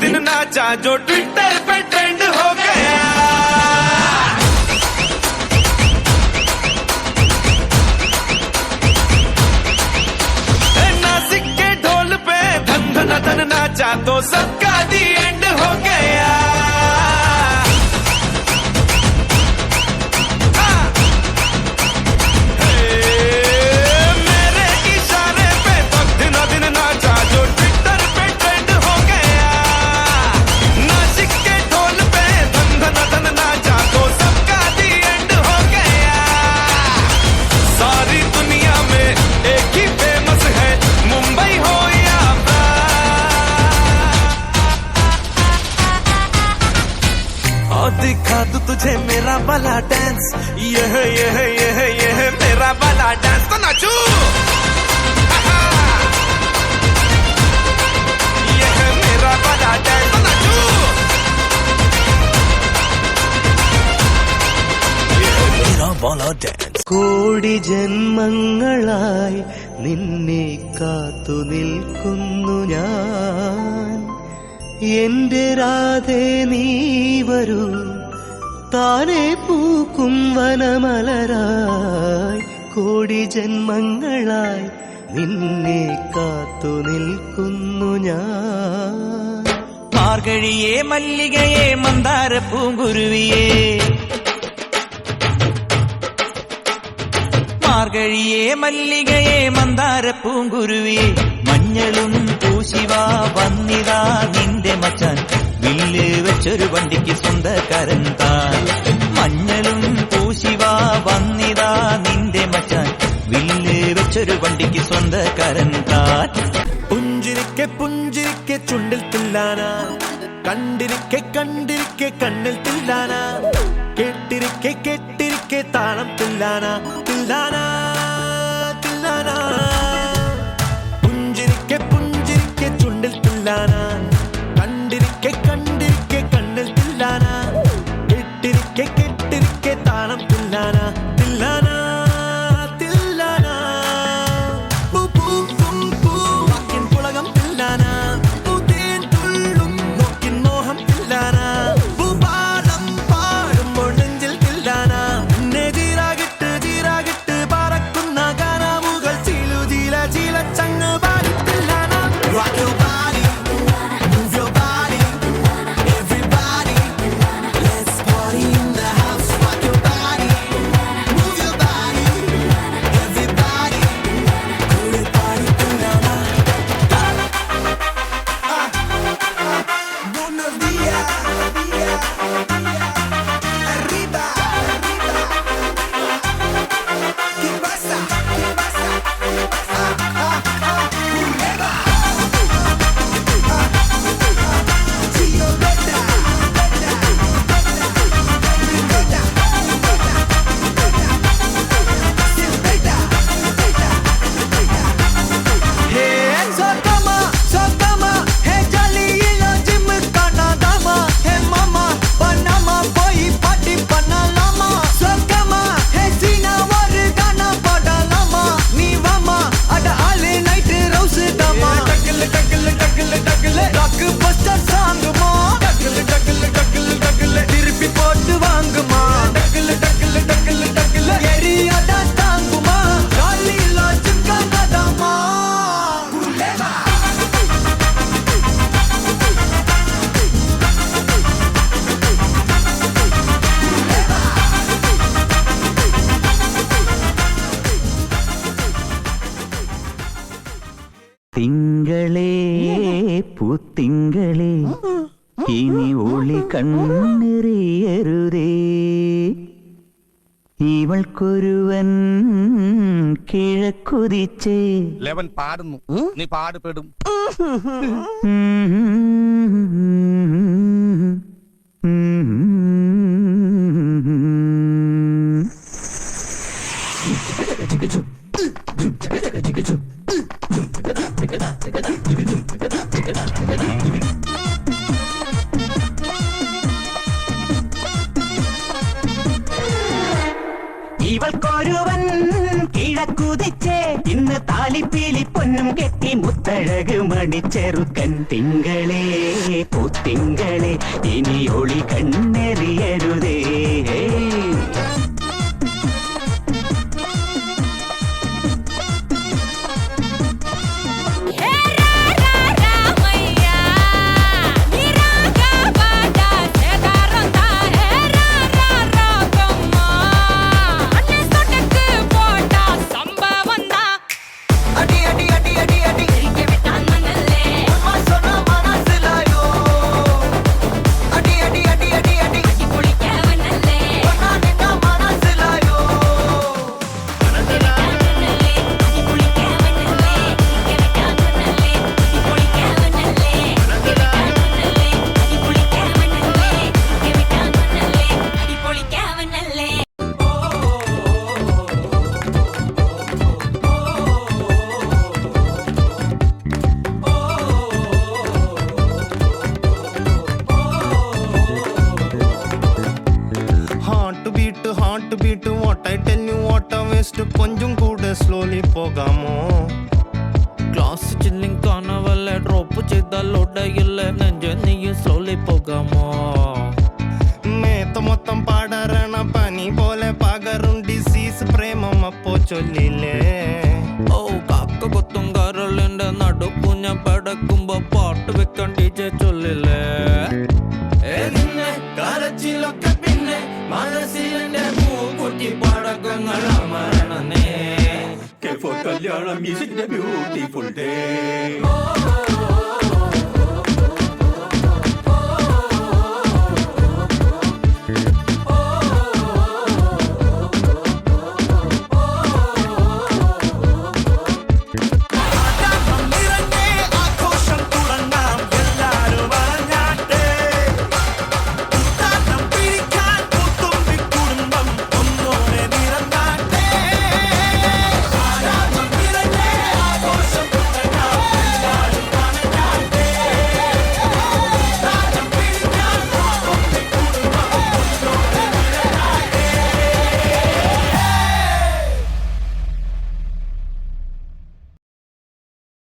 दिन नाचा जो ट्विटर पे ट्रेंड हो गया। नासिक के ढोल पे धन धन धन नाचा तो सबका दी एंड हो गया। मेरे इशारे पे तो दिनों दिन नाचा जो ट्विटर पे ट्रेंड हो गया। नासिक के ढोल पे धन धन धन नाचा तो सबका दी एंड हो गया। सारी दुनिया में एक ही फेमस है, मुंबई हो या और दिखा दूं तुझे मेरा वाला डांस। यह मेरा वाला डांस तो नाचू। यह मेरा वाला डांस तो नाचू। यह मेरा वाला डांस। കോടി ജന്മങ്ങളായി നിന്നെ കാത്തു നിൽക്കുന്നു ഞാൻ. എന്റെ രാധേ നീ വരൂ, താനെ പൂക്കും വനമലരായി. കോടി ജന്മങ്ങളായി നിന്നെ കാത്തു നിൽക്കുന്നു ഞാൻ. മാർഗഴിയേ മല്ലികയെ മന്ദാര പൂങ്കുരുവിയേ, മാർഗഴിയേ മല്ലികയെ മന്ദാര പൂങ്കുരുവിയെ. മഞ്ഞളും പൂശിവാ വന്നിതാ നിന്റെ മച്ചാൻ, വില്ല് വെച്ചൊരു വണ്ടിക്ക് സ്വന്തക്കാരൻ താൻ. മഞ്ഞളും പൂശിവാ വന്നിതാ നിന്റെ മച്ചാൻ, വില്ല് വെച്ചൊരു വണ്ടിക്ക് സ്വന്തക്കാരൻ താൻ. പുഞ്ചിരിക്കെ പുഞ്ചിരിക്കെ ചുണ്ടിൽ തില്ലാന, കണ്ടിരിക്കെ കണ്ടിരിക്കെ കണ്ണിൽ തില്ലാന, കേട്ടിരിക്കെ കേട്ടിരിക്കെ താളം തില്ലാന തില്ലാന തില്ലാന. പുഞ്ചിരിക്കെ പുഞ്ചിരിക്കെ ചുണ്ടിൽ തില്ലാന, കണ്ടിരിക്കെ കണ്ടിരിക്കെ കണ്ണിൽ തില്ലാന, കേട്ടിരിക്കെ കേട്ടിരിക്കെ താളം തില്ലാന തില്ലാന തില്ലാന. പൂ പൂക്കും പൂവാക്കിൻ പുളകം തില്ലാന, പൂതേൻ തുള്ളും നോക്കിൻ മോഹം തില്ലാന. പൂപാലം പാടുമ്പോൾ നെഞ്ചിൽ തില്ലാന, നെതിരാകിട്ട് ജീരാകിട്ട് പറക്കുന്ന ഗാനമുകൾ ചീലു cheela cheela ചങ്ങ് പാടിത്തില്ലാന. Rock your body, move your body, everybody, let's party in the house. Rock your body, move your body, everybody, put it party tillaana. Buenos días, arriba, ¿qué pasa? ¿Qué pasa? Urreba. Chillo beta, Hey, Sotama, Sotama, hey Jalila, Jim Kanadama, hey Mama, Panama, boy, party Panalama. Sotama, hey Sina, Vargana, Padalama, Nivama, Ada Ale night rose dama. Takle, takle, takle, takle, rockbuster song ma. Takle, takle, takle, takle, tirpi pottu vaanguma. Takle, takle, takle, takle, area da tanguma. Jalila, Jim Kanadama. തിങ്കളേ പൂത്തിങ്കളേ, ഇനി ഒളി കണ്ണെറിയരുതേ. ഇവൾക്കൊരുവൻ കിഴക്കുതിച്ചേ. Eleven പാടുന്നു, നീ പാടുപെടും. ഇവൾക്കൊരുവൻ കിഴക്കുതിച്ചേ, ഇന്ന് താലിപ്പീലി പൊന്നും കെട്ടി മുത്തഴക് മണിച്ചെറുക്കൻ. തിങ്കളേ പൂത്തിങ്കളെ ഇനി ഒളി കണ്ണെറിയരുതേ. அடி அடி அடி அடி அடி அம்மா சொன்ன மனசிலாயோ. அடி அடி அடி அடி அடி ஒன்னா நின்னா மனசிலாயோ. Heart beat what I tell you what waste കൊഞ്ചും കൂടെ സ്ലോലി പോകാമോ? ക്ലാസ് ചില്ലിങ് കാണവല്ലേ ഡ്രോപ്പ് ചെയ്താൽ ഒടയില്ലേ നെഞ്ച നീ സ്ലോലി പോകാമോ? മേത്ത മൊത്തം പാടറണ പനി പോലെ പകരും ഡിസീസ് പ്രേമം അപ്പോ ചൊല്ലില്ലേ? ഓ കാക്ക കൊത്തും കരളിന്റെ നടുക്കുഞ്ഞ പടക്കുമ്പോ പാട്ട് വെക്കാൻ ടീച്ചർ ചൊല്ലില്ലേ? നിന്നെ കരച്ചിലൊക്കെ പിന്നെ മനസ്സിലെ പൂക്കുട്ടി പടക്കങ്ങൾ അമരണനേ. കല്യാണം ബ്യൂട്ടിഫുൾ ഡേ.